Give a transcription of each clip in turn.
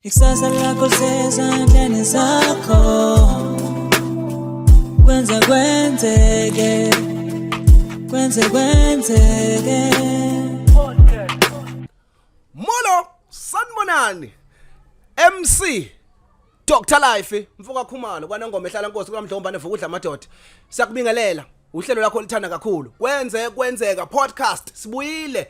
Ikusasa lakho sezandleni zakho, kwenzeke Molo sanibonani MC Dr Life Mfoka Khumalo kwanongoma ehlala Nkosi kuMdlombane vukudla amadoda siyakubingelela uhlelo lakho lithanda kakhulu kwenzeka podcast sibuyile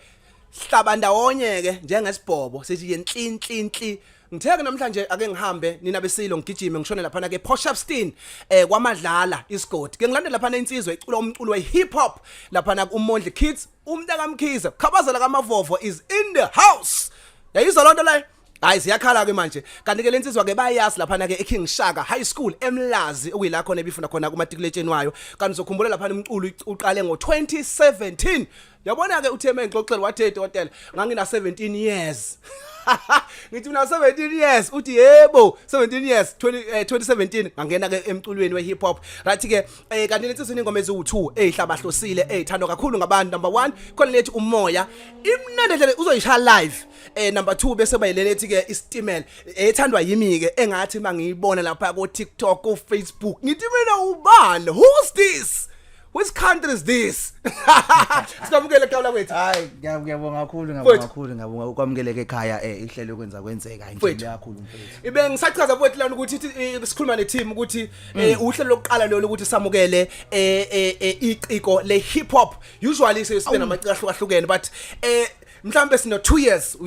sihlaba ndawonye ke njengesibhobo sithi yenhlinhlinhli ngitheke namhlanje ake ngihambe nina besilo ngigijime ngishone lapha na ke Poshapstein kwamadlala isigodi ke ngilandela lapha insizwe icula umculo we hip hop lapha na uMondli Kids umntaka Mkhize khabazela kaMavovo is in the house yayizwa lonto la hayi siyakhala ke manje kanti ke lensizwa ke bayazi lapha na ke eKing Shaka High School eMlazi okuyila khona ebifunda khona kumatriculation wayo kanti uzokhumbula lapha umculo uqale ngo2017 yabona ke uTheme ngixoxela wathe hotel ngangina 17 years ngithi una 17 years uthi yebo 17 years 2017 ngangena ke emculweni we hip hop right ke kanti lensizwe ingoma eziwu2 ezihlabahlosile ezithandwa kakhulu ngabantu number 1 khona lethi umoya imnandele uzoyisha live number 2 bese bayilelethi ke istimela ethandwa yimi ke engathi mangiyibona lapha ku TikTok ku Facebook ngithi mina ubani who's this which country is this sikamukele kawula kwethu hayi ngiyabonga kakhulu ngabonga ukwamukeleke ekhaya ihlelo kwenzeka inhlelo yakhulu mfethu ibe ngisachaza futhi lana ukuthi sikhuluma neteam ukuthi uhlelo lokuqala lo ukuthi samukele iqiko le hip hop usually sibe namaciko ahlukahlukene but mhlambe sino 2 years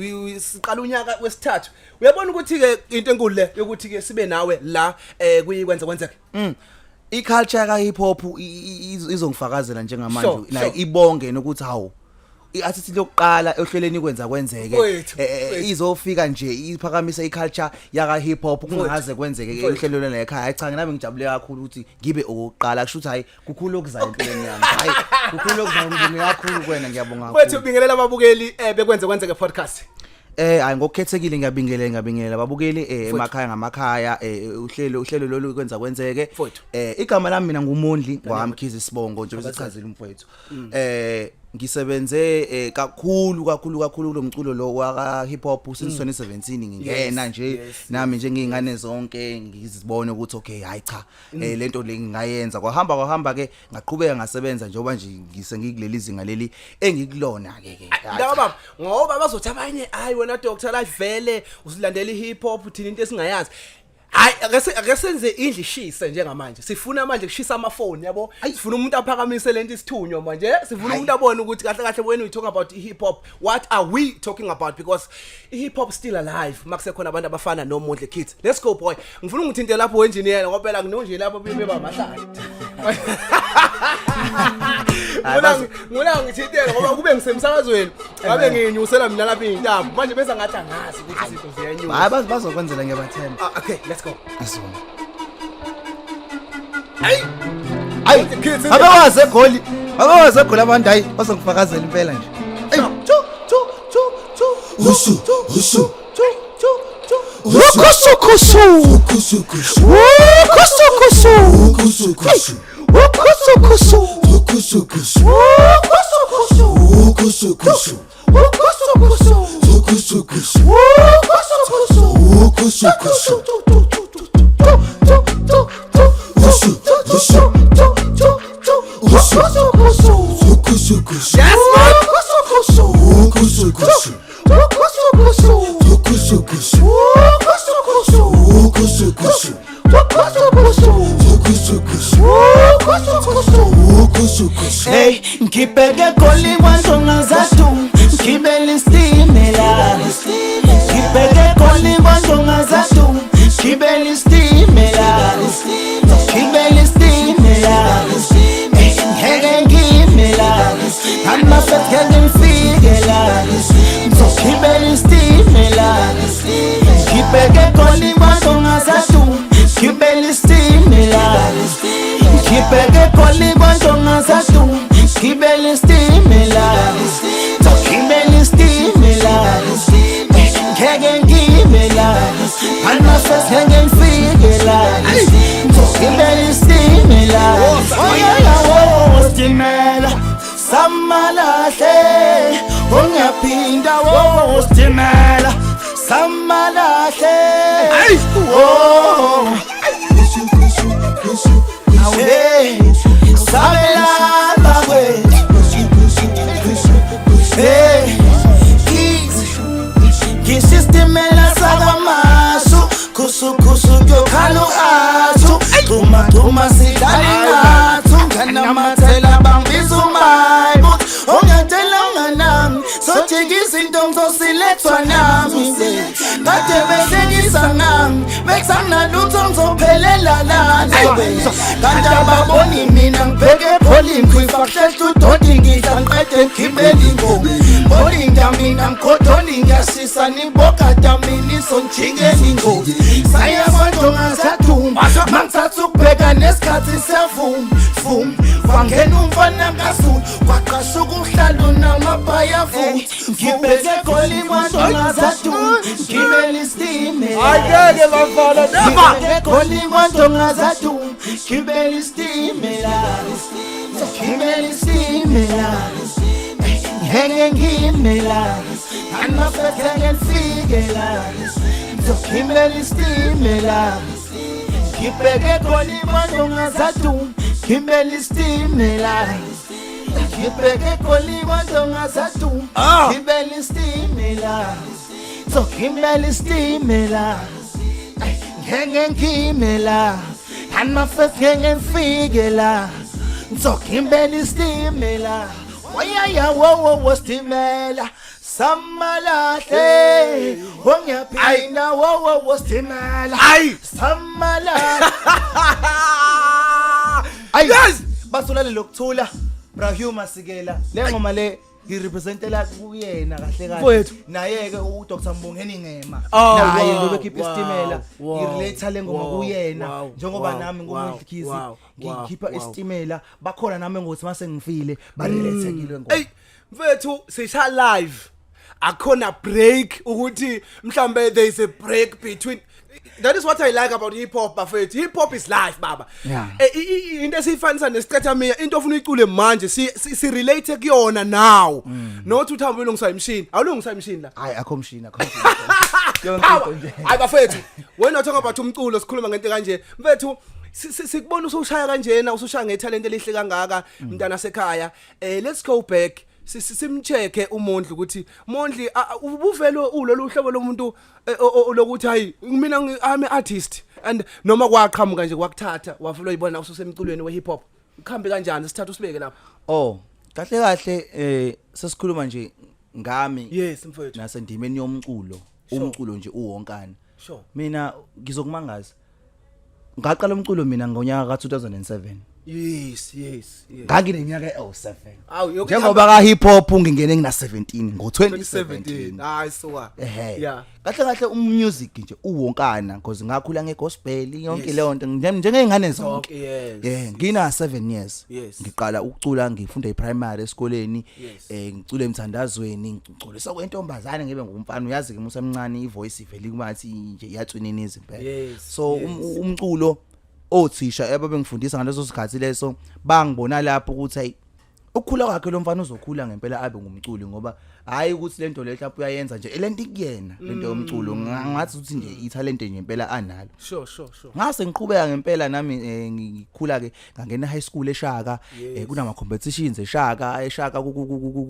siqala unyaka wesithathu uyabona ukuthi ke into enkulu le yokuthi ke sibe nawe la kwenzeka iculture ka hip hop izongifakazela njengamanje like ibonge nokuthi hawo iathi lokuqala ohleleni kwenzeke izofika nje iphakamisa iculture yaka hip hop kungaze kwenzeke uhlelo lona ekhaya hayi cha nami ngijabule kakhulu ukuthi ngibe oqala kusho ukuthi hayi kukhulu okuzayo empilweni yami hayi kukhulu okuzayo ngibonge kakhulu kwena ngiyabonga kakhulu wethu bingelela ababukeli kwenzeke podcast hayi ngokukhethekile ngiyabingelela babukeli emakhaya ngamakhaya uhlelo lolu kwenzeke igama lami mina nguMondli kwaMkhize Sibongo nje besichazela umfowethu ngisebenze kakhulu lo mculo lo wa hip hop since 2017 ngingena nje nami nje ngingane zonke ngizibone ukuthi okay hayi cha lento le ngingayenza kwahamba ke ngaqhubeka ngasebenza njengoba nje ngisengikuleli izinga leli engikulona ke baba ngoba bazothi abanye hayi wena Dr Life vele usilandela ihip hop thina into esingayazi hayi akasenze indli ishise njengamanje sifuna manje kushisa amafoni yabo sifuna umuntu aphakamise lento isithunywa manje sifuna umuntu abone ukuthi kahle when we talk about hip hop what are we talking about because hip hop still alive makusekhona abantu abafana noMondli Kids let's go boy ngifuna ngithinte lapho engineer ngoba phela nginonje lapho beba mahlala ngona ngithintela ngoba kube ngisemsakazweni ngabe nginyusela mina lapha intambo manje bese ngathi angazi ukuthi izinto ziyenyuka hayi bazokwenzela ngiyabathemba okay let's go asona ay abawaze goli abantu hayi bazongifakazela impela nje Husu hey ngibheke goli kwantonga zathu ngibele istimela ngibheke goli kwantonga zathu ngibele istimela ngeke ngimela amafethe ngimfikela ngibele istimela ngibheke goli kwantonga zathu ngibele istimela ngibheke goli kwantonga zathu ngibele istimela ngeke ngimela amafethe ngimfikela ngibele istimela istimela samalahle ungaphinda wo istimela samalahle Oh, away, sabela bagwe. Hey, kisistimela sakamasu, kusu kyokhalo asu, tuma sidali ngatu, kanamathela bangibiza umayibut, ongatela unganami, sothikisa into ngizosilethwa nami, kade behlekisa ngami, bekusangilutho ngizophelela lana, kanti ababoni mina ngibheke pholini, kwifahlehla udodi ngidla ngiqede ngigibela ingomi, bolinda mina ngikhothoni ngiyashisa nibokada mina isonjikela ingozi, sayabandonga saduma, mangithatha ukubheka nesikhathi siyavuma, wangena umfana kaZulu, kwaqashuka umhlalo namabhaya vuma, ngibheke goli bandonga saduma, ngibela istimela, Ayeke bafana never. ngibheke goli bandonga saduma, ngibela istimela, ngibela istimela, henge ngimela, anafethe ngifikela, ngibela istimela, ngibheke goli bandonga saduma, ngibela istimela, ngibheke goli bandonga saduma, ngibela istimela, ngibela istimela, henge ngimela, anafethe ngifikela, ngibela istimela. Wayaya wo stimela samalahle onyaphina wo stimela samalahle Yes. Basulale lokuthula Brahuma Sikela le ngoma le ngirepresentela kuyena kahle kahle Mfowethu. naye ke uDr Mbongeni Ngema Oh, naye wow, ngobekhipha istimela wow, ngirelate le ngoma wow, kuyena wow, njengoba wow, nami wow, ngomdlikizi wow, ngikhipha wow. istimela bakhona nami ngothi mase ngifile barelethekile ngoma Hey, mfethu sisha live. Akhona break ukuthi mhlambe there is a break between. That is what I like about hip hop, bafethu. Hip hop is life, baba. Yeah. Into esifanisa nesicathamia, into ofuna uyicule manje si relate kuyona now. Not uthambe ulungisa imshini. Awulungisa imshini la. hayi akho mshini yonke into nje Hayi bafethu, when I talk about umculo sikhuluma ngento kanje. Mfethu sikubona usushaya kanjena, usushaya ngetalent elihle kangaka mntana sekhaya. Let's go back. Simcheke uMondli ukuthi Mondli ubuvele ulolu hlobo lomuntu lokuthi hayi mina I'm an artist and noma kwaqhamuka nje kwakuthatha wafuna uyibona ususemculweni we hip hop ukhambe kanjani sithatha usibeke lapha. oh kahle kahle sesikhuluma nje ngami Yes mfowethu. nasendimeni yomculo umculo nje uwonkana Sure. mina ngizokumangaza ngaqala umculo mina ngonyaka ka2007 Yes. ngangineminyaka e07 Awu yoke njengoba ka hip hop ngingene ngina 17 2017. ngo2017 Hayi soka. Yeah. kahle kahle umusic nje uwonkana because ngakhula ngegospel yonke leyo nto njengengane zonke Yes. ngina 7 years Yes. ngiqala ukucula ngifunda eprimary esikoleni Yes. ngicula emthandazweni ngiculisa kwentombazane ngibe ngumfana uyazi ke musemncane ivoice ivela kumathi nje iyatswininiza impela Yes, so yes. umculo othisha ebabengifundisa ngaleso sikhathi leso bangibona lapho ukuthi hey ukukhula kwakhe lo mfana uzokhula ngempela abe ngumculi ngoba hayi ukuthi lento le mhlawumbe uyayenza nje lento ikuyena lento yomculo ngathi ukuthi nje italent nje impela analo Sure. ngase ngiqhubeka ngempela nami ngikhula ke ngangena high school eShaka kunama competitions eShaka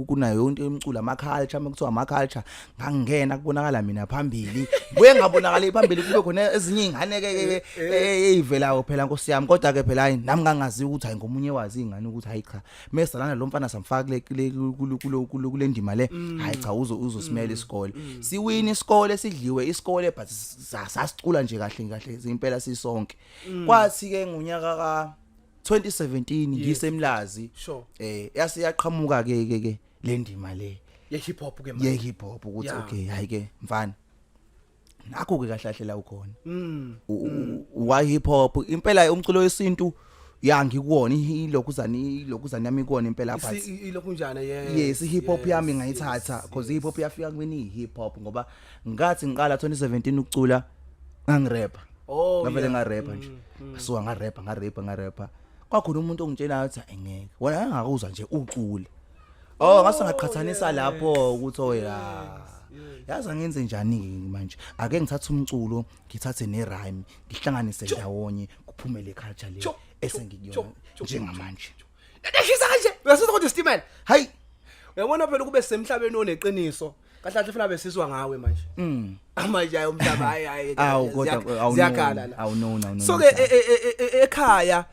kunayo yonke umculo ama culture makuthiwa ama culture ngangena kubonakala mina phambili buye ngabonakala phambili kube khona ezinye ingane ke ezivelayo phela Nkosi yami kodwa ke phela hayi nami ngangazi ukuthi hayi ngomunye wazi ingane ukuthi hayi cha mesalana lo mfana samfaka kule ndima le hayi cha uzosimela isikole siwini isikole sidliwe isikole but sasicula nje kahle impela sisonke kwathi ke ngonyaka ka 2017 ngisemlazi yasiyaqhamuka ke le ndima le ye hip hop ke ye hip hop ukuthi okay hayi ke mfana nakho ke kahle la ukhona wa hip hop impela umculo wesintu ya ngikuwona ilokhuzani yami kuwona impela phansi ilokhunjana yes hip hop yami ngayithatha because hip hop yafika kimi hip hop ngoba ngathi ngiqala 2017 ukucula ngangirapper ngavele ngarapper nje so ngarapper kwakhona umuntu ongitshela ukuthi engeke wena angakuzwa nje ucule ngase ngaqhathanisa lapho ukuthi oya yazi angenze njani manje ake ngithathe umculo ngithathe ne rhyme ngihlanganise ndawonye kuphumele culture le esengikuyona njengamanje Eshisa kanje uyasizwa ukuthi Stimela hayi uyabona phela kube semhlabeni oneqiniso kahle ufuna besizwa ngawe manje manje ayo umhlaba hayi ziyakhala la awunona so ke ekhaya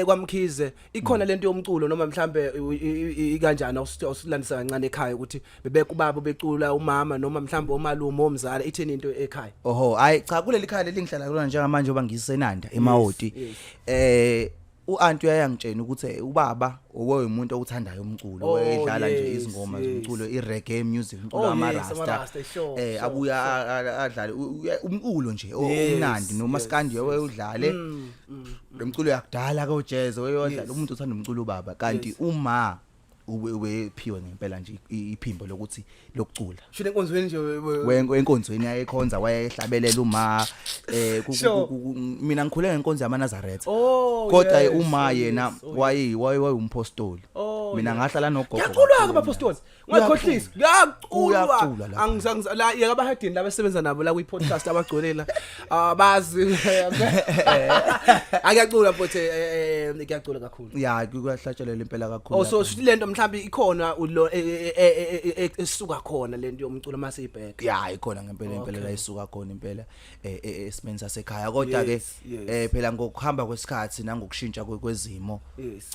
kwaMkhize ikhona lento yomculo noma mhlambe ikanjani usilandisa kancane ekhaya ukuthi bebekubaba becula umama noma mhlambe omalume omzala itheni into ekhaya oho hayi cha kuleli khaya lelingihlala kulona njengamanje oba ngisenanda eMahoti uAnti uyayangitshena ukuthi ubaba owemuntu okuthandayo umculo wayedlala nje izingoma zomculo ireggae music umculo wamarasta abuya adlale umculo nje omnandi nomaskandi wayedlale lemculo yakudala ka jazz wayedlala umuntu uthanda umculo ubaba kanti uma ubephiwe ngempela nje iphimbo lokuthi lokucula shine enkonzweni nje wenkonzweni yayikhonza wayehlabelela uma mina ngikhule ngenkonzo yamaNazaretha kodwa uma yena wayeyimpostoli mina ngahlala nogogo yaculwa ke abapostoli ngakhohlisa yaculwa angizangiza la yakabahadini labasebenza nabo la kwi-podcast abagcolela abazi akuyacula futhi kuyacula kakhulu ya kuyahlatshelela impela kakhulu so lento mhlambi ikhona esuka khona lento yomculo maseyibheka ya ikhona ngempela la isuka khona impela esimeni sasekhaya kodwa ke phela ngokuhamba kwesikhathi nangokushintsha kwezimo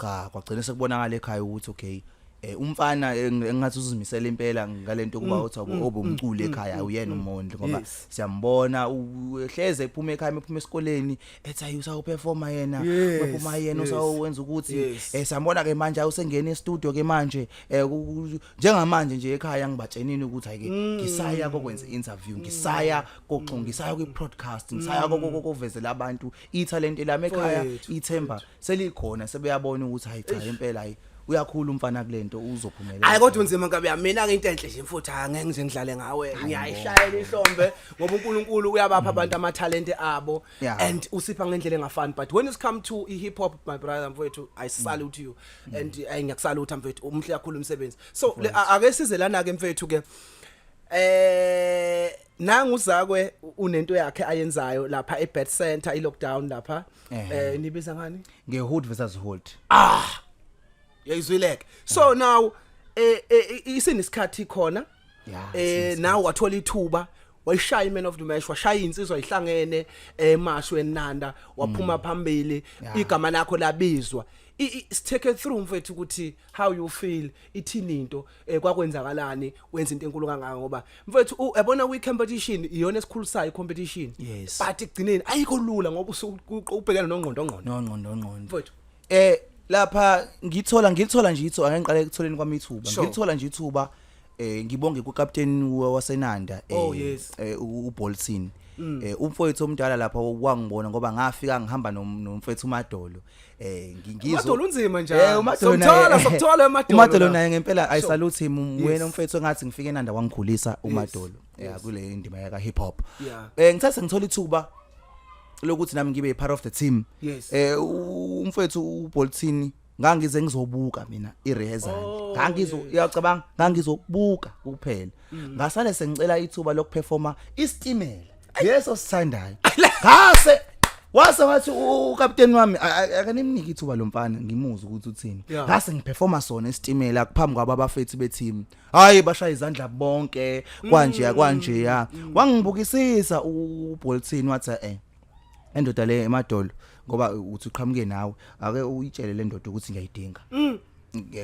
cha kwagcina sekubonakala ekhaya ukuthi okay umfana engathi uzimisela impela ngalento kuba uthi obumculi ekhaya uyena uMondli ngoba siyambona uhleze ephuma ekhaya ephuma esikoleni ethi ayi usawuperforma yena uphuma yena usawenza ukuthi siyambona ke manje usengena e-studio ke manje njengamanje nje ekhaya ngibatshenini ukuthi ayike ngisaya kokwenza interview ngisaya ngisaya kwi-podcast ngisaya kokuvezela abantu italent lami ekhaya ithemba selikhona sebeyabona ukuthi hayi cha impela hayi uyakhula umfana kulento uzophumelela hayi kodwa unzima ngabe mina ke into enhle nje mfuthu angeke ngize ngidlale ngawe ngiyayishayela ihlombe ngoba uNkulunkulu uyabapha abantu ama-talent abo and usipha ngendlela engafani but when it's come to hip hop my brother mfethu I salute you and ngiyakusalute mfethu umhle kakhulu umsebenzi so ake size lana ke mfethu ke nangu zakwe unento yakhe ayenzayo lapha eBed Center ilockdown lapha nibiza ngani ngeHood versus Hood yayizwileke so now isinisikhathi khona now wathola ithuba wayishaya Man of the Match washaya insizwa ihlangene eMashu eNanda waphuma phambili igama lakho labizwa take through mfethu ukuthi how you feel ithini into kwakwenzakalani wenza into enkulu kangaka ngoba mfethu yabona we competition iyona esikhulusayo competition but igcineni ayikho lula ngoba ubhekana nongqondo mfethu lapha ngithola nje ithuba angiqale ekutholeni kwami ithuba ngithola nje ithuba ngibonge kuCaptain waseNanda uBolton umfowethu omdala lapha wangibona ngoba ngafika ngihamba nomfowethu uMadolo ngingizwa uMadolo unzima njalo sokuthola uMadolo naye ngempela I salute him wena umfowethu ngathi ngifike eNanda wangikhulisa uMadolo kule indima yaka hip hop ngithathe ngithola ithuba lokuthi nami ngibe part of the team umfowethu uBolton ngangize ngizobuka mina irehearsal uyacabanga ngangizobuka kuphela ngasale sengicela ithuba lokuperforma iStimela yeso sithandayo ngase wathi uCaptain wami akanimniki ithuba lomfana ngimuzwe ukuthi uthini ngase ngiperforma sona iStimela kuphambi kwaba abafethi beteam hayi bashaya izandla bonke kwanje wangibukisisa uBolton wathi endoda le eMadolo ngoba uthi uqhamuke nawe ake uyitshele le ndoda ukuthi ngiyayidinga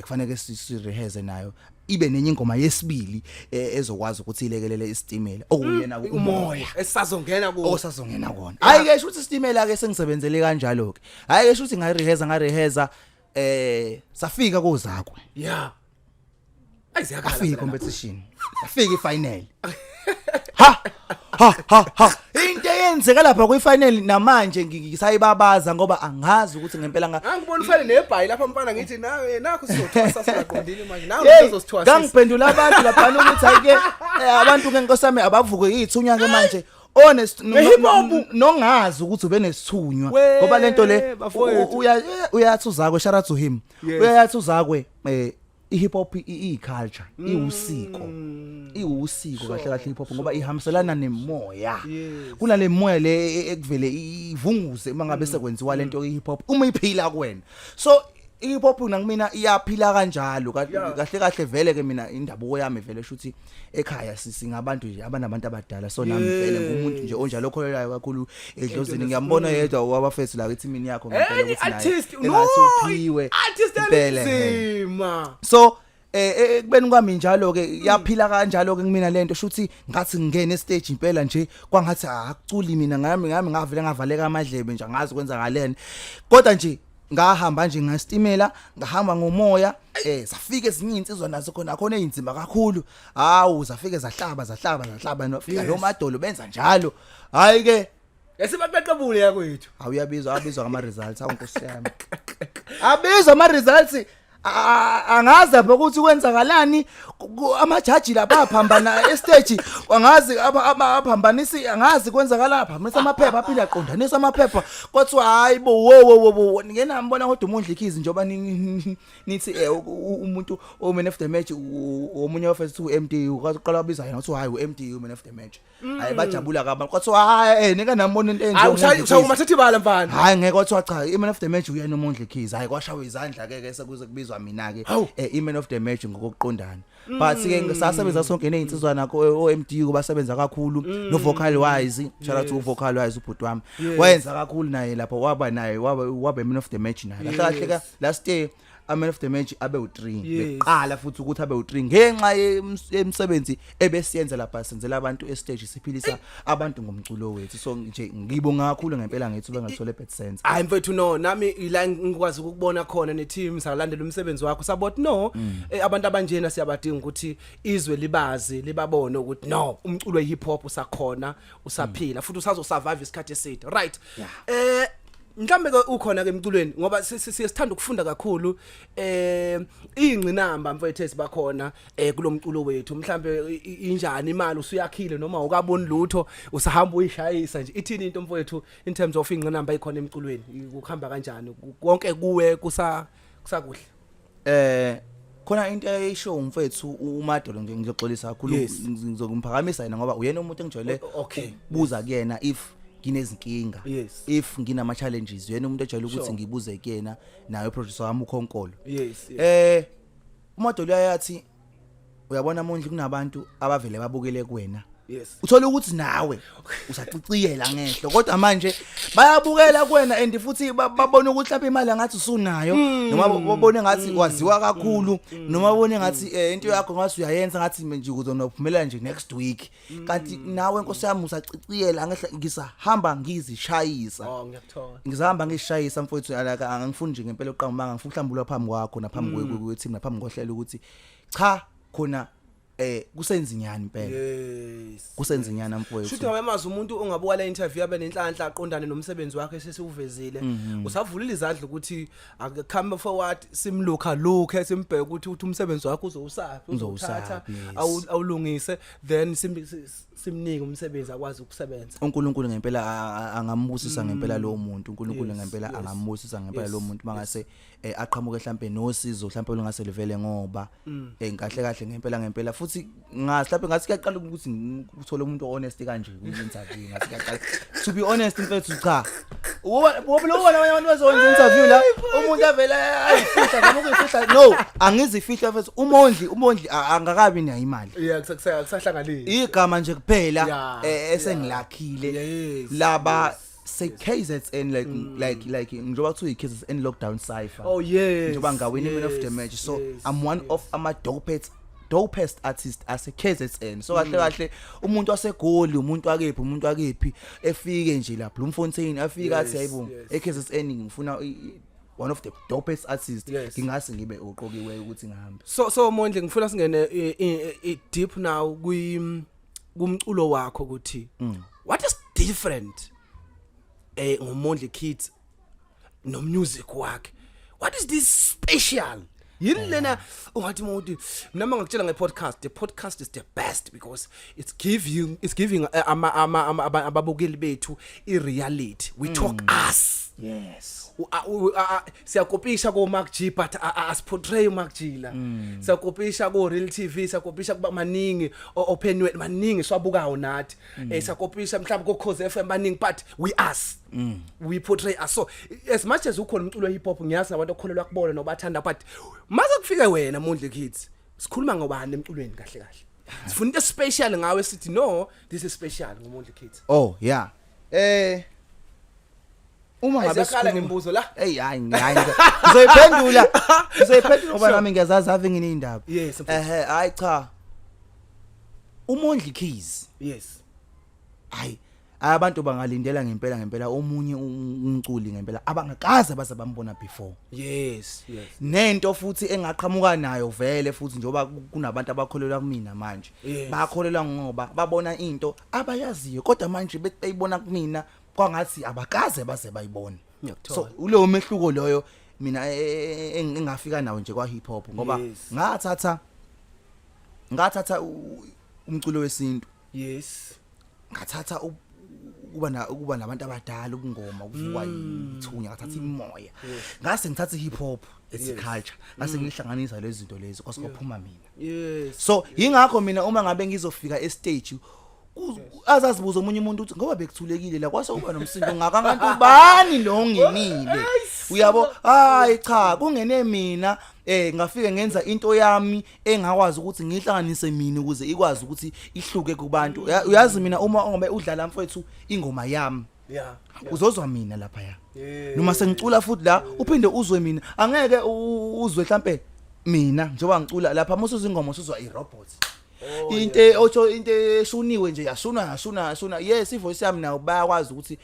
kufanele sirehearse nayo ibe nenye ingoma yesibili ezokwazi ukuthi ilekelele iStimela okuyena umoya esazongena kona hayi ke shothi iStimela ke sengisebenzele kanjalo ke hayi ke shothi ngarehearse safika kozakwe ayiziyakhala competition afika ifinal ha into yenzeka lapha kwifinal namanje ngisayibabaza ngoba angazi ukuthi ngempela ngibona ufane nebhayi lapha mfana ngithi nawe nakho sizothwasa singaqondile manje nawe uzosithwasa ngangiphendula abantu lapha ukuthi hayike abantu ke nkosami abavuke izithunywa ke manje honest nongazi ukuthi ube nesithunywa ngoba lento le uyathi uzakwe shout out to him uyathi uzakwe ihip hop iculture iwusiko kahle kahle hip hop ngoba ihambiselana nemoya kunale moya le ekuvele ivunguze mangabe sekwenziwa lento hip hop uma iphila kuwena so hip hop nakimina iyaphila kanjalo kahle kahle vele ke mina indabuko yami vele shuthi ekhaya singabantu nje abanabantu abadala so nami vele ngumuntu nje onjalo okholelayo kakhulu edlozini ngiyambona yedwa wabafethu la kithi mina yakho ngempela ukuthi artist ungasuphiwe nzima so ekubeni kwami njalo ke yaphila kanjalo ke kumina lento shuthi ngathi ngene stage impela nje kwangathi akuculi mina ngami ngavele ngavaleka amadlebe nje ngazi kwenza ngalena kodwa nje ngahamba nje ngastimela ngahamba ngomoya safike ezinye insizwa nazo khona einzima kakhulu hawu zafike zahlaba nofika lo madolo benza njalo hayi ke yasibaqeqebule yakwethu awuyabizwa ngama results awunkosi yami abizwa ama results angazi apha ukuthi kwenzakalani amajaji lapha aphambana estage angazi abaphambanisi angazi kwenzakala lapha mase amaphepha aphila aqondanisa amaphepha kodwa hayibo wo ngena ngibona kodwa uMondli Khizi njoba nithi umuntu oman of the match omunye ofethu uMD uqala wabiza yena uthi hayi uMD uman of the match hayi bajabula kabantu kodwa hayi nika nambona into enje hayi umathathi bala mfana hayi ngeke kodwa cha iman of the match uyena uMondli Khizi hayi kwashawa izandla ke sekuze kubizwa mina ke iman of the match ngokuqondana but ke ngisasebenza sonke nezinsizwana oMD kubasebenza kakhulu no vocal wise shout out to vocal wise ubhuti wami wayenza kakhulu naye lapha waba naye waba man of the match naye kahle kahle last day man of the match abe u3 beqala futhi ukuthi abe u3 ngenxa yemsebenzi ebesiyenza lapha senzela abantu estage siphilisa abantu ngomculo wethu so nje ngibonga kakhulu ngempela ngethu bengathola bad sense hayi mfethu no nami ila ngikwazi ukubona khona neteam salandela umsebenzi wakho sabot no abantu abanjena siyabadinga ukuthi izwe libazi libabone ukuthi no umculo wehip hop usakhona usaphila futhi usazo survive isikhathi eside right mhlambe ke ukhona ke emculweni ngoba siyasithanda ukufunda kakhulu ingcinamba mfethu esibakhona kulomculo wethu mhlambe injani imali usuyakhile noma ukaboni lutho usahamba uyishayisa nje ithini into mfethu in terms of ingcinamba ikhona emculweni ukuhamba kanjani konke kuwe kusakuhle khona into eyisho umfethu uMadolo nje ngizoxolisa kakhulu ngizokumphakamisa yena ngoba uyena umuntu engijwayele buza kuyena if nginezinkinga if nginama challenges yena umuntu ejwayele ukuthi ngibuze kuyena naye producer wami uKhonkolo uMadolo uyathi uyabona Mondli kunabantu abavele babukele kuwena uthola ukuthi nawe usaciciyela ngehlo kodwa manje bayabukela kuwena and futhi babona ukuthi lapha imali ngathi usunayo noma babone ngathi waziwa kakhulu noma babone ngathi into yakho ngathi uyayenza ngathi nje uzonophumelela nje next week kanti nawe Nkosi yami usaciciyela ngehla ngisahamba ngizishayisa ngiyakuthola ngizahamba ngishayisa mfowethu angifuni nje ngempela uqamba ngifuna uhlambula phambi kwakho naphambi kweteam naphambi kohlela ukuthi cha khona kusenzinyana impela kusenzinyana mfowethu shuthi ngamazi umuntu ongabuka la interview abe nenhlanhla aqondane nomsebenzi wakhe sesiuvezile usavulile izandla ukuthi come forward simlook simbheke ukuthi umsebenzi wakhe uzowuthatha awulungise then simnike umsebenzi akwazi ukusebenza uNkulunkulu ngempela angambusisa ngempela lo muntu uNkulunkulu ngempela angambusisa ngempela lo muntu mangase aqhamuke mhlambe nosizo mhlambe lungase livele ngoba kahle ngempela futhi mhlawumbe ngathi kuyaqala ukuthi ngithole umuntu honest kanje kwi-interview ngathi kuyaqala to be honest mfethu cha wobona abantu bazokwenza interview la umuntu avela ayifihla noma ukuyifihla no angizifihla mfethu uMondli angakabi nayo imali kusahlanganile igama nje kuphela esengilakhile laba say KZN like njoba kuthiwa KZN lockdown cipher njoba ngawini man of the match so I'm one of ama dopest artist ase KZN so kahle umuntu wasegoli umuntu akephi efike nje lapha Bloemfontein afika athi hayibonga eKZN ngifuna one of the dopest artists ngingase ngibe uqokiwe ukuthi ngihambe so Mondli ngifuna singene deep now kumculo wakho ukuthi what is different ngoMondli Kids no music wakhe what is this special yini lena ungathi umuntu mina ngakutshela ngepodcast the podcast is the best because it's giving ababukeli bethu I reality we talk us Yes. Siyakopisha ko Mark G but as portray Mark G la. Siyakopisha ko Real TV, siyakopisha kuba maningi open way maningi swabukayo nathi. Siyakopisha mhlawumbe ko Cause FM maningi but we us. We portray us. So as much as ukhona umculo hip hop ngiyazi nabantu okholelwa kubona nobathanda but mase kufika wena Mondli Kids sikhuluma ngobani emculweni kahle kahle. Sifuna into special ngawe sithi no this is special ngoMondli Kids. Oh yeah. Uma ngabe sikhala ngembuzo la hayi ngizoyiphendula ngoba nami ngiyazazi ave nginindaba yes hayi cha uMondli Keys yes hayi abantu bangalindela ngempela omunye umculi ngempela abangakaze baze bambona before yes nento futhi engaqhamuka nayo vele futhi njoba kunabantu abakholelwa kumina manje bakholelwa ngoba babona into abayaziyo kodwa manje beyibona kumina kwangathi abakaze baze bayibona so ulo mehluko loyo mina engafika nawo nje kwa hip hop ngoba ngathatha umculo wesintu yes ngathatha ukuba nabantu abadala ubungoma ukuvuka ithunya ngathatha imoya ngase ngithatha hip hop it's culture ngase ngihlanganisa lezi zinto lezi kwasikophuma mina yes so yingakho mina uma ngabe ngizofika e stage azazibuza omunye umuntu uthi ngoba bekuthulekile la kwase uba nomsindo ngakangathi ubani lo ongenile uyabo hayi cha kungene mina ngafike ngenza into yami engakwazi ukuthi ngihlanganise mina ukuze ikwazi ukuthi ihluke kubantu uyazi mina uma ngobe udlala mfowethu ingoma yami uzozwa mina lapha ya noma sengicula futhi la uphinde uzwe mina angeke uzwe mhlambe mina njengoba ngicula lapha mosuzwa ingoma usuzwa irobot into eshuniwe nje yashuna yes ivoice yami nayo bayakwazi ukuthi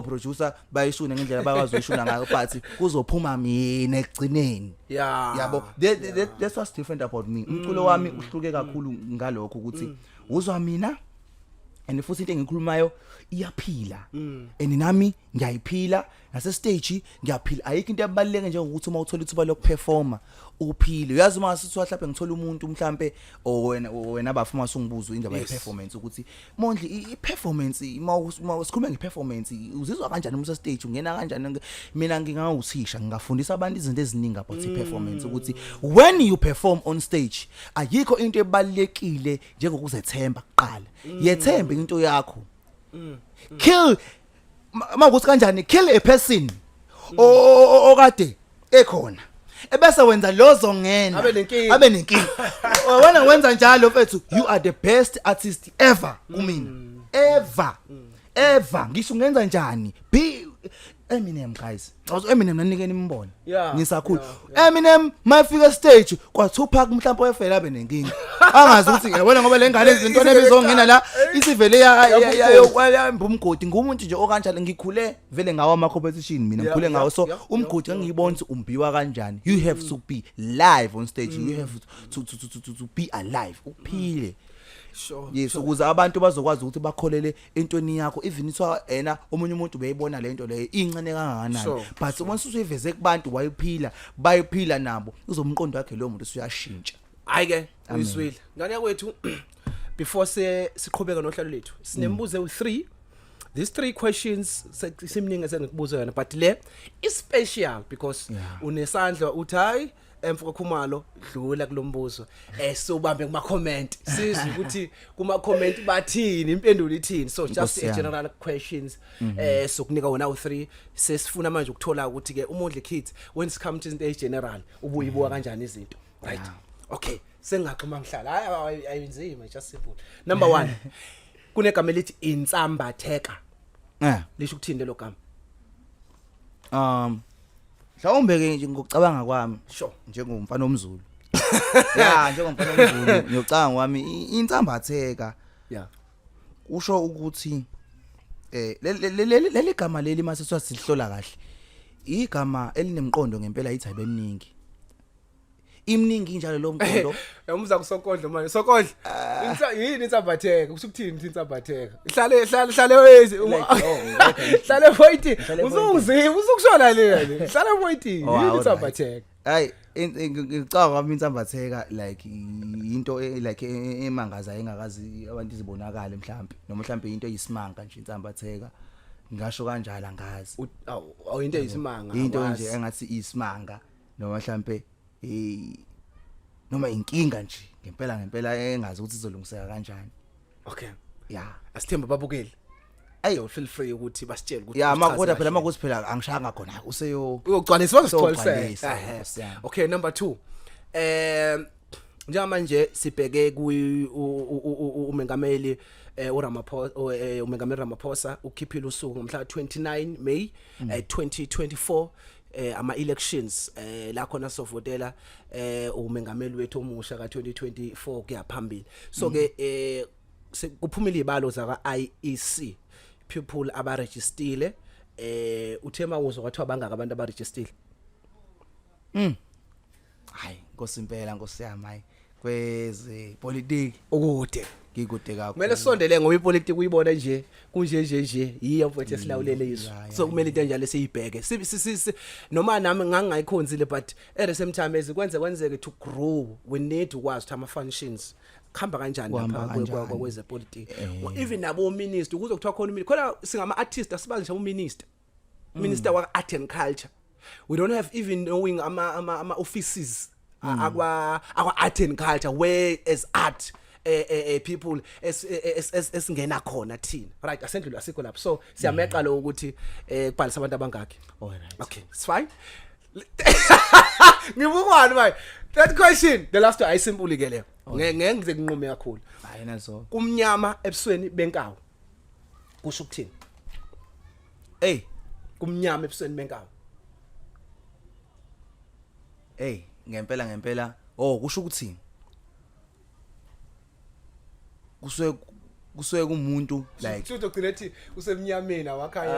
producer bayishuna ngendlela bayakwazi uyishuna ngayo but kuzophuma mina ekugcineni yabo that's what's different about me umculo wami uhluke kakhulu ngalokho ukuthi uzwa mina and futhi into engikhulumayo iyaphila and nami ngiyayiphila nase stage ngiyaphila ayikho into ebaluleke njengokuthi uma uthola ithuba lokuperforma uphile uyazi uma sithiwa mhlawumbe ngithola umuntu mhlawumbe wena abafuma usungibuza indaba yeperformance ukuthi Mondli iperformance uma sikhuluma ngeperformance uzizwa kanjani uma stage ungena kanjani mina ngingawuthisha ngingafundisa abantu izinto eziningi about iperformance ukuthi when you perform on stage ayikho into ebalulekile njengokuzethemba kuqala yethembe into yakho kill makuthi kanjani kill a person okade ekhona ebese wenza lozo ngena abe nenkingi wena wenza njalo mfethu you are the best artist ever kumina ever ngisho ngenza njani be Eminem guys Eminem nanikeni imbono ngisakhula Eminem mayifika stage kwa Tupac mhlawumbe oyefela abe nenkingi angazi ukuthi yabona ngoba lengane izinto nebizongena la isivele ya umgodi ngumuntu nje okanjalo ngikhule vele ngawa ama competition mina ngikhule ngawo so umgodi ngiyibona ukuthi umbiwa kanjani you have to be live on stage you have to be alive uphile sure yes ukuze abantu bazokwazi ukuthi bakholele entweni yakho even ithiwa ena omunye umuntu beyibona lento leyo incane kangakanani but uma usuyiveze kubantu wayiphila bayiphila nabo uzomqondo wakhe lo muntu usuyashintsha hayi ke uyiswile ngane yakwethu before siqhubeka nohlelo lethu sinembuzo u3 these 3 questions simningi esengikubuza yona but le is special because unesandla uthi hayi Mfoko Khumalo dlula kulombuzo sobambe kuma comment sizwe ukuthi kuma comment bathini impendulo ithini so just a general questions sokunika wona u3 sesifuna manje ukuthola ukuthi ke uMondli Kids when it comes to into general ubuyibuka kanjani izinto right okay sengaxhuma ngihlala hayi ayinzima just simple number 1 kunegama elithi insambatheka lisho ukuthini lo gama mhlawumbe ke nje ngokucabanga kwami sure njengomfana omZulu njengomfana omZulu ngiyocanga kwami insambatheka usho ukuthi leli gama leli mase sihlola kahle igama elinemqondo ngempela ithi abeningi imningi njalo lo mqondo umza kusokondlo manje sokondlo yini insambatheka kusho ukuthini insambatheka hlale wezi hlale point uzungizima usukushona le hlale point yini insambatheka hayi ngicabanga kwami insambatheka like into like emangaza engakazi abantu izibonakala mhlawumbe noma mhlawumbe into eyisimanga nje insambatheka ngisho kanjalo angazi into eyisimanga into nje engathi isimanga noma mhlambe noma inkinga nje ngempela engazi ukuthi izolungiseka kanjani. Okay. Yeah. Asithemba babukeli. Ayo feel free ukuthi basitshele ukuthi yeah makodwa phela makuthi phela angishanga khona useyo uyogcwalisa bazigcwalisa. Okay, number 2. Njengamanje sibheke umengameli uRamaphosa umengameli Ramaphosa ukhiphile usuku ngomhla 29 May 2024 ama elections la khona sovotela umengameli wethu omusha ka 2024 kuya phambili. So ke kuphumile izibalo zaka IEC people abarejistile uthema uzo kwathiwa bangaka abantu abarejistile. Hayi nkosimpela nkosiyami hayi kweze politics ukude ngikude kakhulu. Kumele sondele ngoba ipolitiki uyibona nje kunje yiyo mfowethu esilawulele izwe. So kumele into enjalo siyibheke. Noma nami ngangayikhonzile but at the same time kwenzeke to grow we need ukwazi ukuthi ama functions khamba kanjani lapha kweze politics. Even nabo minister kuzokuthiwa khona khona singama artists asibazi nje minister wa art and culture. We don't have even knowing ama offices akwa art and culture where as art people esingena khona thina right asendlula asikho lapho so siyameqa lo ukuthi kubhalisa abantu abangaki. Alright, okay, it's fine. Ngibukwana manje that question the last one simple ke leyo ngeke ngize kunqume kakhulu. Hayi naso Kumnyama ebusweni benkawu kusho ukuthini? Kumnyama ebusweni benkawu ngempela kusho ukuthini kusuke kumuntu like uzogcina ethi usemnyameni awakhanya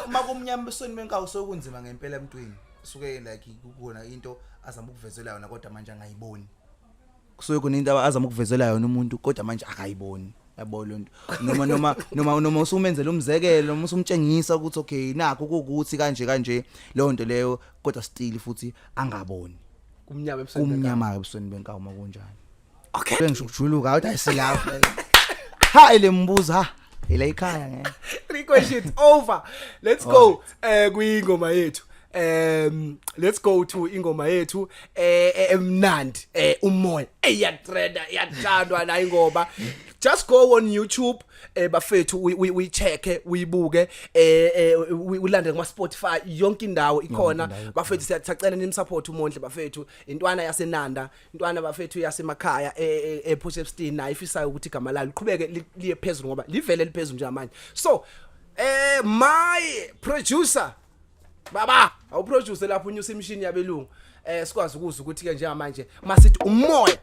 makumnyama besweni benkawu sokunzima ngempela emntwini suke like kukhona into azama ukuvezela yona kodwa manje angayiboni. Kusuke kuna into azama ukuvezela yona umuntu kodwa manje akayiboni. Yabo lonto noma usumenzela umzekelo noma usumtshengisa ukuthi okay nakho ukuthi kanje leyo nto leyo kodwa still futhi angaboni. Kumnyama ebusweni benkawu makunjani. Okay, bengishukujuluka awuthi ayisilapha ha elembuza ila ikhaya ngeke 3 questions over. Let's go kuingoma yethu. Let's go to ingoma yethu emnandi umoya iyatrenda iyathandwa la ingoma. Just go on YouTube bafethu we check uyibuke ulande kuma Spotify yonke indawo ikhona bafethu siyacela nimsupport uMondle bafethu intwana yaseNanda intwana bafethu yasemakhaya ePotchefstroom nayo ifisayo ukuthi igama lalo liqhubeke liye phezulu ngoba livele liphezulu nje manje. So my producer baba awuproducer lapho unyusa imishini yabelungu sikwazi ukuzwa ukuthi ke njengamanje masithi umoya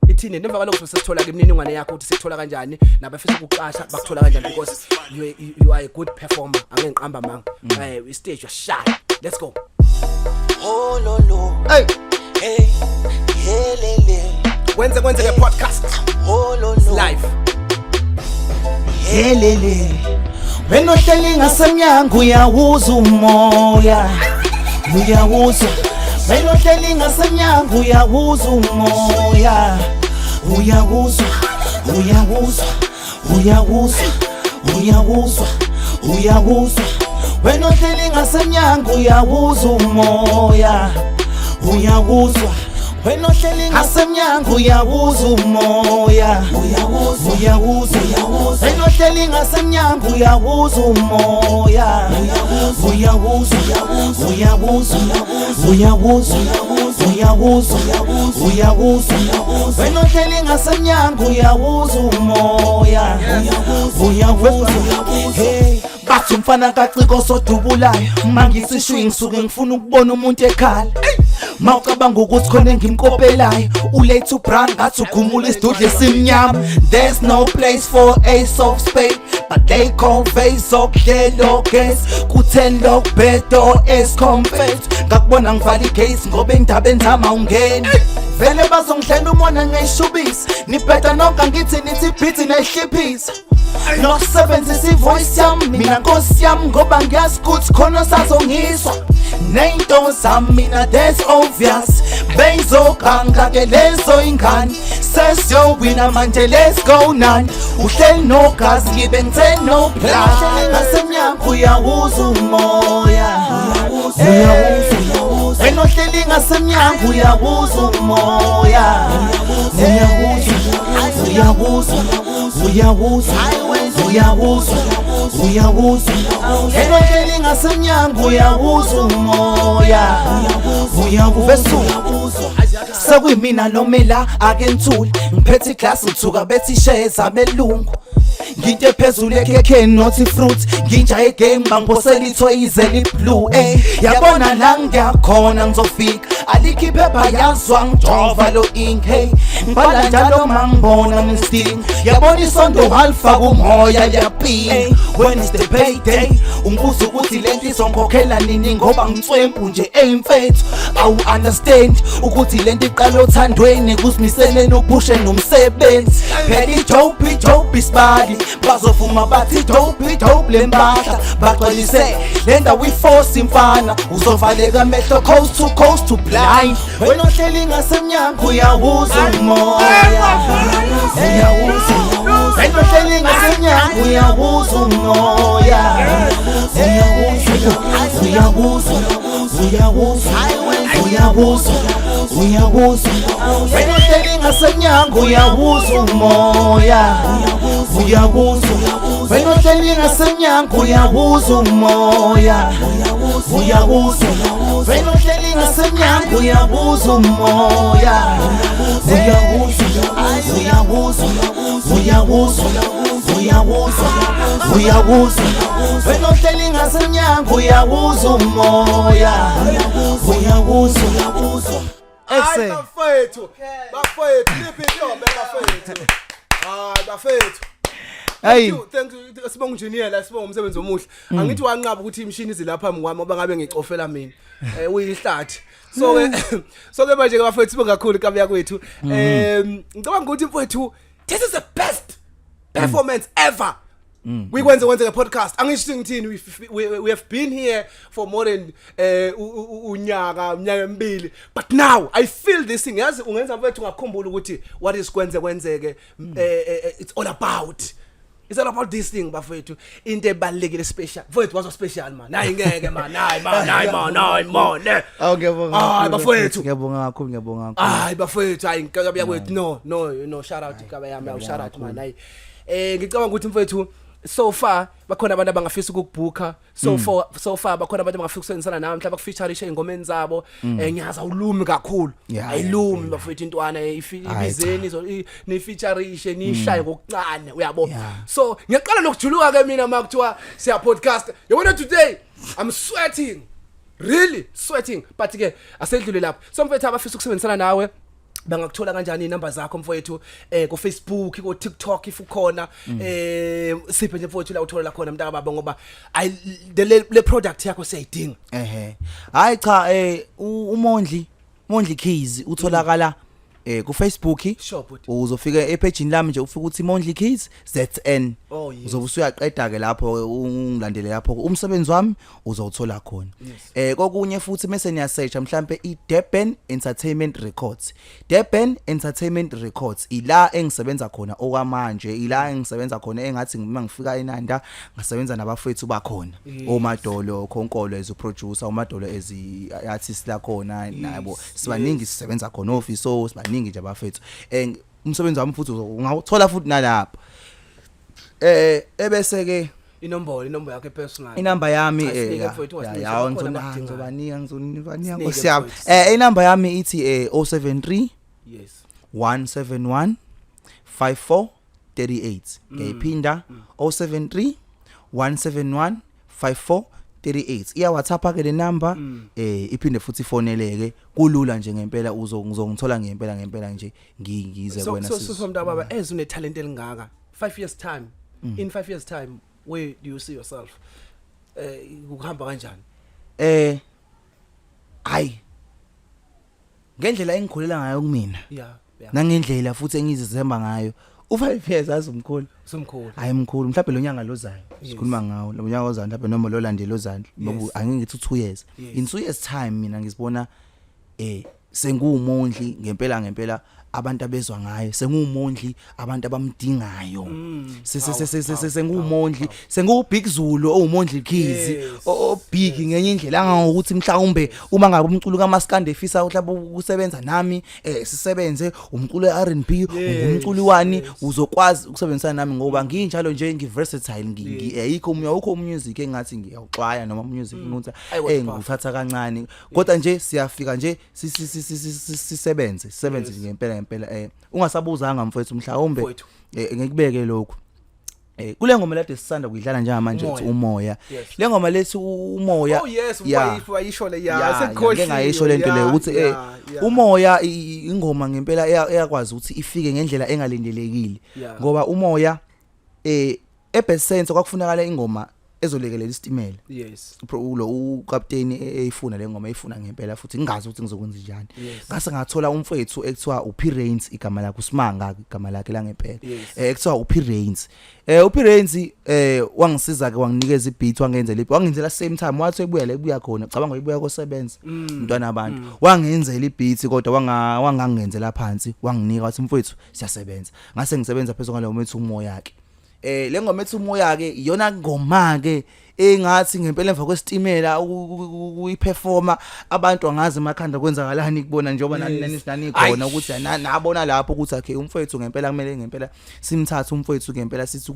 ithini nemva kwalokho sesithola ke imniningwane yakho ukuthi sekuthola kanjani nabafisa ukuqasha bakuthola kanjani because you are a good performer angengiqamba manga we stage you shine. Let's go. Oh no no hey helele Kwenze ke podcast oh no no live helele wena ohleli ngasemnyango uyawuza umoya uyawuza wena ohleli ngasemnyango uyawuza umoya uyawuza uyawuza uyawuza uyawuza uyawuza wena ohleli ngasemnyango uyawuza umoya uyawuza wena ohleli ngasemnyango uyawuza umoya uyawuza uyawuza wena ohleli ngasemnyango uyawuza umoya uyawuza uyawuza uyawuza uyawuza uyawuza wena ohleli ngasemnyango uyawuza umoya uyawuza hey bathi umfana kaciko sodubulayo mangisishwi ngisuke ngifuna ukubona umuntu ekhala mawucabanga ukuthi khona engimkopelayo ulethu brand ngathi ukhumula isidudle simnyama. There's no place for ace of spade but they conveys okudlelo case ku10 lock bedo escomfort ngakubona ngivala icase ngoba indaba enzama ungena vele bazongidlela umona ngeyishubisi nibheda nonke ngithi nithi beat nehliphisa nokusebenzisa ivoice yami mina nkosi yami ngoba ngiyazi ukuthi khona sazongiswa nento zami mina that's obvious beyizoganga ke lezo ingane success yo wina manje let's go nani uhleli no gas ngibe ngithe no plan ngasemnyango uyawuza umoya wena ohleli ngasemnyango uyawuza umoya uyawuza wena ohleli ngasemnyango uyawuza umoya sekuyimina nomela akenzuli ngiphethe iglass ngithuka bethi sheza belungu nginte ephezulu ekhekheni nothi fruit nginjaye game bangiphosela ithoyize liblue yabona la ngiyakhona ngizofika alikho iphepha yazwa ngijova lo ink hey ngibhala njalo mangibona ngisting yabona isondo halfa kumoya yaphi when is the payday ungibuza ukuthi lento izongikhokhela nini ngoba ngicwempu nje eyimfethu awu understand ukuthi lento iqala othandweni kusimisene nokubushe nomsebenzi phela ijob isibali bazofuma bathi dope lembahla baxolise lenda we force imfana uzovaleka amehlo coast to blind wena ohleli ngasemnyango uyawuza umoya wena ohleli ngasemnyango uyawuza umoya uyawuza wena ohleli ngasemnyango uyawuza umoya wena ohleli ngasemnyango uyawuza umoya wena ohleli ngasemnyango uyawuza umoya uyawuza wena ohleli ngasemnyango uyawuza umoya Hayi bafethu liphi yombe bafethu hayi bafethu Hey thank you sibonga engineer la sibonga umsebenzi omuhle angithi wanqaba ukuthi imshini izilapha phambi kwami ngoba ngabe ngicofela mina uyihlathi so ke manje ke bafethu sibonga kakhulu kabuya kwethu ngicabanga ukuthi mfowethu this is the best performance ever we went a podcast angisho ngithini we have been here for more than unyaka embili but now I feel this thing yazi ungenza mfowethu ngakhumbula ukuthi what is kwenzeke it's all about this thing bafethu into ebalekile special mfowethu wazo special man hayi ngeke man hayi man ngiyabonga hayi bafethu ngiyabonga kakhulu hayi bafethu hayi ngikabuya kwethu no shout out ikaba yami shout out man hayi ngicabanga ukuthi mfowethu so far bakhona abantu abangafisa ukubooka so far bakhona abantu abangafisa ukusebenzisana nami mhlawumbe bakufeatureisha ingomeni zabo ngiyaza ulumi kakhulu ayilumi bafethu intwana ibizeni nifeatureishe nishaye ngokuncane uyabo so ngiyaqala nokujuluka ke mina makuthiwa siya podcast yabona today I'm sweating really sweating but ke asedlule lapho so mfethu abafisa ukusebenzisana nawe bangakuthola kanjani inamba zakho mfowethu ku Facebook ku TikTok if ukhona siphe nje mfowethu la uthola khona mntaka baba ngoba le product yakho siyayidinga hayi cha uMondli Keys utholakala ku Facebook uzofika epage lami nje ufika uthi Mondli Keys ZN uzobe usuyaqeda ke lapho ungilandele lapho umsebenzi wami uzowuthola khona kokunye futhi mase niya search mhlambe iDurban Entertainment Records ila engisebenza khona okwamanje ila engisebenza khona engathi ngifika eNanda ngasebenza nabafethu bakhona oMadolo Khonkolo as producer oMadolo as artist la khona nabo sibaningi sisebenza khona office so ningi nje abafethu umsebenzi wami futhi ungawuthola futhi nalapha ebese ke inombolo yakhe personal inamba yami ngizobanika ngosiyami inamba yami ithi 073 yes 171 5438 ngiyiphinda 073 171 5438 iya WhatsApp ke le number iphinde futhi ifoneleke kulula nje ngempela uzongithola ngempela nje ngize kwena so mntaka baba une talent elingaka 5 years time in 5 years time where do you see yourself ukuhamba kanjani hayi ngendlela engikholela ngayo kumina nangendlela futhi engizizemba ngayo u5 years azumkhulu hayi mkhulu mhlawumbe lo nyanga lozayo sikhuluma ngawo lo nyanga ozayo mhlawumbe noma lo landela ozayo ngoba angingithi 2 years in 2 years time mina ngizibona senguwumondli ngempela abantu abezwa ngayo sengumondli abantu abamdingayo sengumondli sengubig Zulu owumondli khizi big ngenye indlela angokuthi mhlawumbe uma ngabe umculo kaMaskandi efisa mhlawumbe ukusebenza nami sisebenze umculo weR&B umculo wani uzokwazi ukusebenzisana nami ngoba nginjalo nje ngiversatile ayikho music engathi ngiyawuxwaya noma music ngithi nguthatha kancane kodwa nje siyafika nje sisebenze ngempela ungasabuzanga mfowethu mhlawumbe ngikubeke lokho kule ngoma lade sisanda kuyidlala njengamanje uthi umoya le ngoma lethi umoya wayisho le sekhohliwe ngayisho lento le ukuthi umoya ingoma ngempela eyakwazi ukuthi ifike ngendlela engalindelekile ngoba umoya ebest sense kwakufunakala ingoma ezolekelela isitimela lo ukapteni eyifuna le ngoma eyifuna ngempela futhi ngingazi ukuthi ngizokwenza njani ngase ngathola umfowethu ekuthiwa uP Rains igama lakhe uSimanga igama lakhe la ngempela ekuthiwa uP Rains uP Rains wangisiza ke wanginikeza ibeat wangenzela wangenzela same time wathi ebuya khona cabanga uyibuya kosebenza umntwana abantu wangenzela ibeat kodwa wangangenzela phansi wanginika wathi mfowethu siyasebenza ngase ngisebenza phezulu ngalo momethi umoya yakhe le ngoma ethi umoya ke iyona ngoma ke engathi ngempela emva kwesitimela uyiperforma abantu angazi emakhanda kwenzakalani kubona njengoba nani khona ukuthi nabona lapho ukuthi okay umfowethu ngempela kumele ngempela simthathe umfowethu ngempela sithi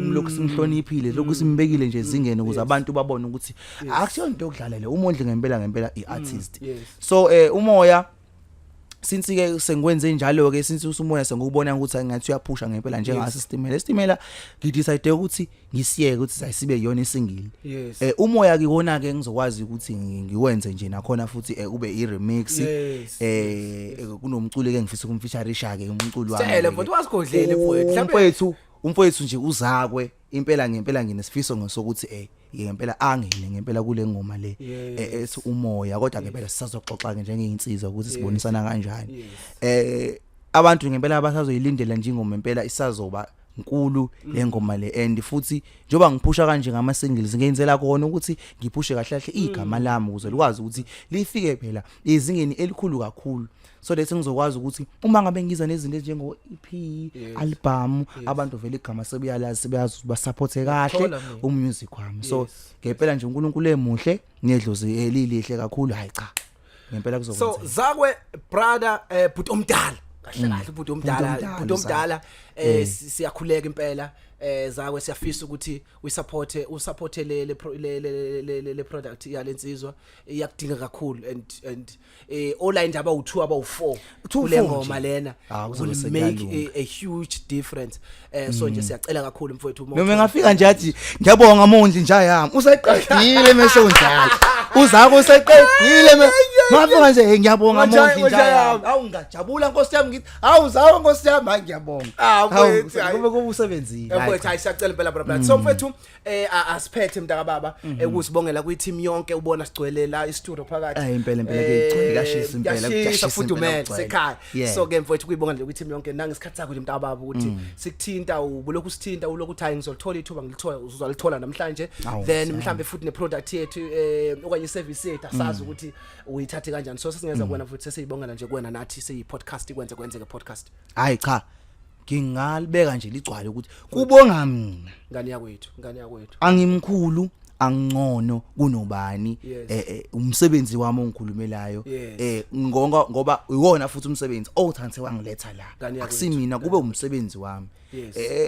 lokhu simhloniphile lokhu simbekile nje ezingene ukuze abantu babone ukuthi akusiyo into yokudlala le umondli ngempela iartist so umoya since ke sengwenze njalo ke since usumoya sengubona ukuthi ngathi uyaphusha ngempela njengasistimela ngidecide ukuthi ngisiyeke ukuthi sibe yona isingili umoya ke wona ke ngizokwazi ukuthi ngiwenze nje nakhona futhi ube i-remix kunomculo ke ngifisa ukumfeatureisha ke umculo wami Sele mfowethu wasigodlele mfowethu umfowethu nje uzakwe impela ngempela nginesifiso ngosokuthi ngempela angene ngempela kule ngoma le ethi umoya kodwa ngempela sisazoxoxa njengeinsizwa ukuthi sibonisana kanjani abantu ngempela abasazoyilindela nje ingoma impela isazoba nkulu le ngoma le and futhi njoba ngiphusha kanje ngama singles ngenzela khona ukuthi ngiphushe kahle kahle igama lami ukuze likwazi ukuthi lifike phela izingeni elikhulu kakhulu so that ngizokwazi ukuthi uma ngabe ngiza nezinto ezinjengo EP album abantu vele igama sebeyalazi sebeyazi basupport kahle umusic wami so ngempela nje uNkulunkulu emuhle nedlozi elihle kakhulu hayi cha ngempela kuzokwenza so zakwe brother but omdala kahle kahle but omdala siyakhuleka impela zakwe siyafisa ukuthi usupport le product yalensizwa iyakudinga kakhulu and online ndaba u2 aba u4 kule ngoma lena will make a huge difference so nje siyacela kakhulu mfowethu umuntu noma ngafika nje athi ngiyabonga mondli nja yami useqedile meso njalo uzako useqedile mafika nje ngiyabonga mondli nja yami awu ngajabula nkosi yami ngithi awu zawo nkosi yami hayi ngiyabonga mfowethu kube usebenzile mfowethu ayisacela impela brother so mfowethu asiphethe mntaka baba ukusibongela kwi-team yonke ubona sigcwele la i-studio phakathi impela ke igcwele kashisa impela kuyashisa fudumele sekhaya so ke mfowethu kuyibongela kwi-team yonke nangesikhathi sakho nje mntaka baba ukuthi sikuthinta ubulokhu sithinta ulokhu uthi hayi ngizolithola ithuba ngilithola uzozalithola namhlanje then mhlambe futhi ne-product yethu okanye i-service yethu asazi ukuthi uyithathe kanjani so sesingeza kuwena futhi sesiyibongela nje kuwena nathi seyi-podcast kwenzeke podcast hayi cha ngingalibeka nje ligcwale ukuthi kubonga mina ngani yakwethu angimkhulu angcono kunobani umsebenzi wami ongikhulumelayo ngoba uwona futhi umsebenzi owuthantse wangiletha la akusimina kube umsebenzi wami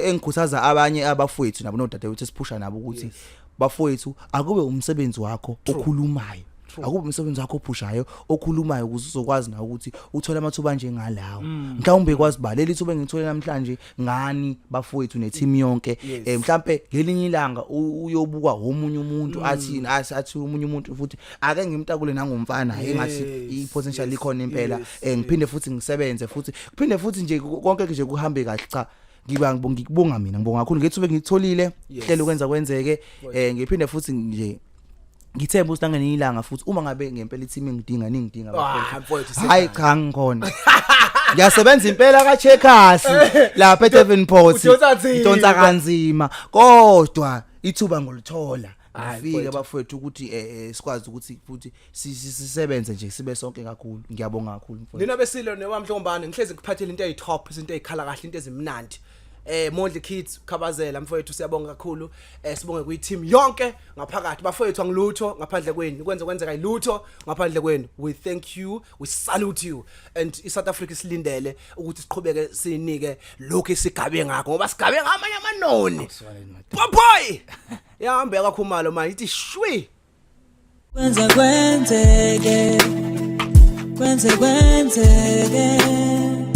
engikhuthaza abanye abafowethu nabo nodadewethu esiphusha nabo ukuthi bafowethu akube umsebenzi wakho okhulumayo akube umsebenzi wakho ophushayo okhulumayo ukuze uzokwazi na ukuthi uthola amathuba njengalawo mhlawumbe kwazi balela ithuba engithole namhlanje ngani bafowethu neteam yonke mhlambe ngelinye ilanga uyobuka omunye umuntu athi umunye umuntu futhi ake ngimtakule nangomfana engathi i-potential ikhona impela ngiphinde futhi ngisebenze futhi kuphinde futhi nje konke nje kuhambe kahle cha ngibonga mina ngibonga kakhulu ngethuba ngitholile hlelo kwenza kwenzeke ngiphinde futhi nje ngithemba ukuthi nangene ilanga futhi uma ngabe ngempela i-team ngidinga mfowethu hayi cha ngikhona ngiyasebenza impela ka Checkers lapha eDevonport idonsa kanzima kodwa ithuba ngolithola afike bafowethu ukuthi sikwazi ukuthi futhi sisebenze nje sibe sonke kakhulu. Ngiyabonga kakhulu mfowethu. Nina besilo newamhlombane ngihlezi ngiphathele into ezitop, izinto ezikhala kahle, into ezimnandi. Mondli Kids Khabazela mfowethu siyabonga kakhulu. Sibonge kuyi team yonke ngaphakathi. Bafowethu angilutho ngaphandle kwenu. Kwenzeka ilutho ngaphandle kwenu. We thank you, we salute you, and iSouth Africa silindele ukuthi siqhubeke sinike lokho esigabe ngakho ngoba sigabe ngamanye amanoni. Boy yahambe kakhumalo manje ithi shwi. Kwenzeke